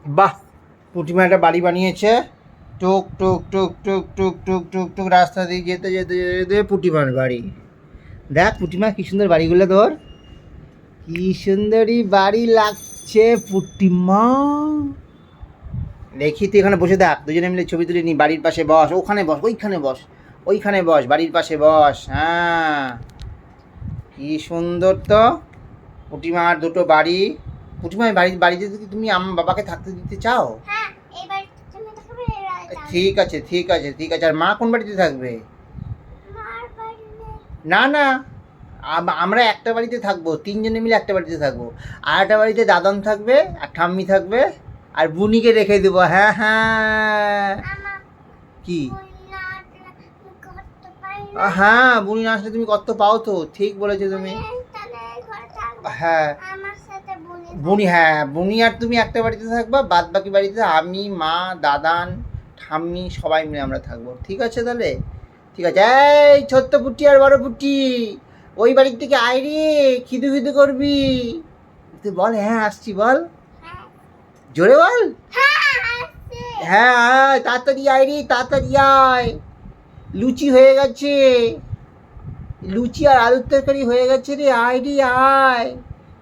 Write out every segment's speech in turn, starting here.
বাহ, পুটিমা একটা বাড়ি বানিয়েছে। টুক টুক টুক টুক টুক টুক টুক টুক রাস্তা দিয়ে যেতে যেতে যেতে পুটিমার বাড়ি। দেখ পুটিমা কি সুন্দর বাড়িগুলো তোর, কি সুন্দরই বাড়ি লাগছে পুটিমা। দেখি তুই এখানে বসে থাক, দুজনে মিলে ছবি তুলে নি। বাড়ির পাশে বস, ওখানে বস, ওইখানে বস, ওইখানে বস, বাড়ির পাশে বস। হ্যাঁ, কি সুন্দর তো পুটিমার দুটো বাড়ি। পুটিমা বাড়িতে কি তুমি আমার বাবাকে থাকতে দিতে চাও? ঠিক আছে ঠিক আছে ঠিক আছে। আর মা কোন বাড়িতে থাকবে? না না, আমরা একটা বাড়িতে থাকবো, তিনজনে মিলে একটা বাড়িতে থাকবো। আর একটা বাড়িতে দাদন থাকবে আর ঠাম্মি থাকবে আর বুনিকে রেখে দেবো। হ্যাঁ হ্যাঁ। কি? হ্যাঁ, বুনি না আসলে তুমি কত পাও তো, ঠিক বলেছো তুমি। হ্যাঁ বুনি, হ্যাঁ বুনি আর তুমি একটা বাড়িতে থাকবা, বাদ বাকি বাড়িতে আমি, মা, দাদান, ঠাম্মি সবাই মিলে আমরা থাকবো। ঠিক আছে তাহলে? ঠিক আছে। এই ছোট্ট পুটি আর বড় পুটি, ওই বাড়ির থেকে আয় রে, খিদু খিদু করবি। তুই বল হ্যাঁ আসছি, বল জোরে বল। হ্যাঁ আয়, তাড়াতাড়ি আয় রে, তাড়াতাড়ি আয়। লুচি হয়ে গেছে, লুচি আর আলুর তরকারি হয়ে গেছে রে, আয় রে আয়।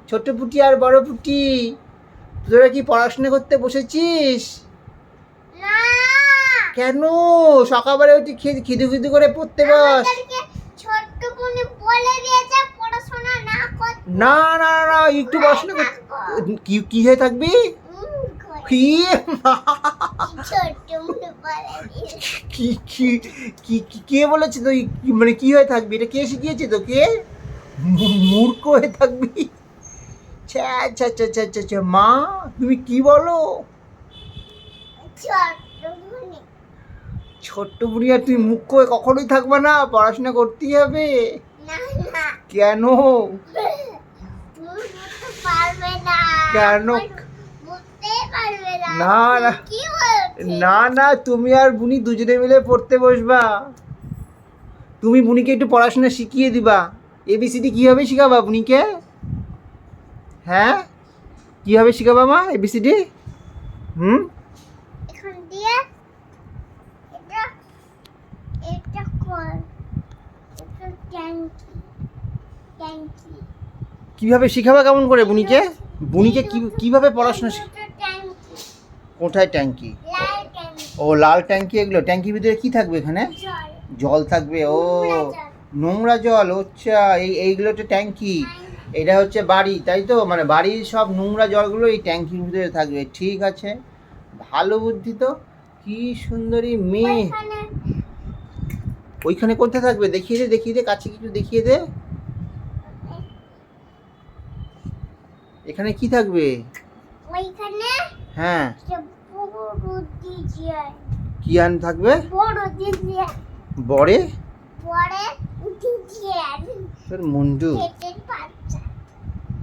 ছোট পুটি আর বড় পুটি, তোরা কি পড়াশোনা করতে বসেছিস? কেন? সকালবেলা উঠে খিদু খিদু করে পড়তে বস। না না না, একটু পড়াশোনা কি কি হয়ে থাকবি? কি কি কি কি কে বলেছে তুই মানে কি হয়ে থাকবি? এটা কে শিখিয়েছে তোকে? মূর্খ হয়ে থাকবি? আচ্ছা আচ্ছা আচ্ছা আচ্ছা আচ্ছা। মা তুমি কি বলো? ছোট্ট বুড়ি আর তুই মুখ হয়ে কখনোই থাকবে না, পড়াশোনা করতেই হবে। কেন? কেন? না না না না, তুমি আর বুনি দুজনে মিলে পড়তে বসবা। তুমি বুনিকে একটু পড়াশোনা শিখিয়ে দিবা। এবিসিডি কীভাবে শিখাবা বুনিকে? হ্যাঁ কীভাবে শিখাবা মা এবিসিডি? হুম, কিভাবে শিখাবা কেমন করে বুনিকে? বুনিকে কিভাবে পড়াশোনা কোথায় ট্যাঙ্কি? ও লাল ট্যাঙ্কি, এগুলো ট্যাঙ্কির ভিতরে কি থাকবে? এখানে জল থাকবে। ও নোংরা জল, আচ্ছা এইগুলো তো ট্যাঙ্কি। এটা হচ্ছে বাড়ি, তাই তো? মানে বাড়ির সব নোংরা জলগুলো এই ট্যাঙ্কির ভিতরে থাকবে। ঠিক আছে, ভালো বুদ্ধি তো। কি সুন্দরী মেয়ে। ওইখানে কোথায় থাকবে? দেখিয়ে দে, দেখিয়ে দে, কাছে কিছু দেখিয়ে দে। এখানে কি থাকবে? হ্যাঁ কি আন থাকবে? বড়ে তোর মুন্ডু।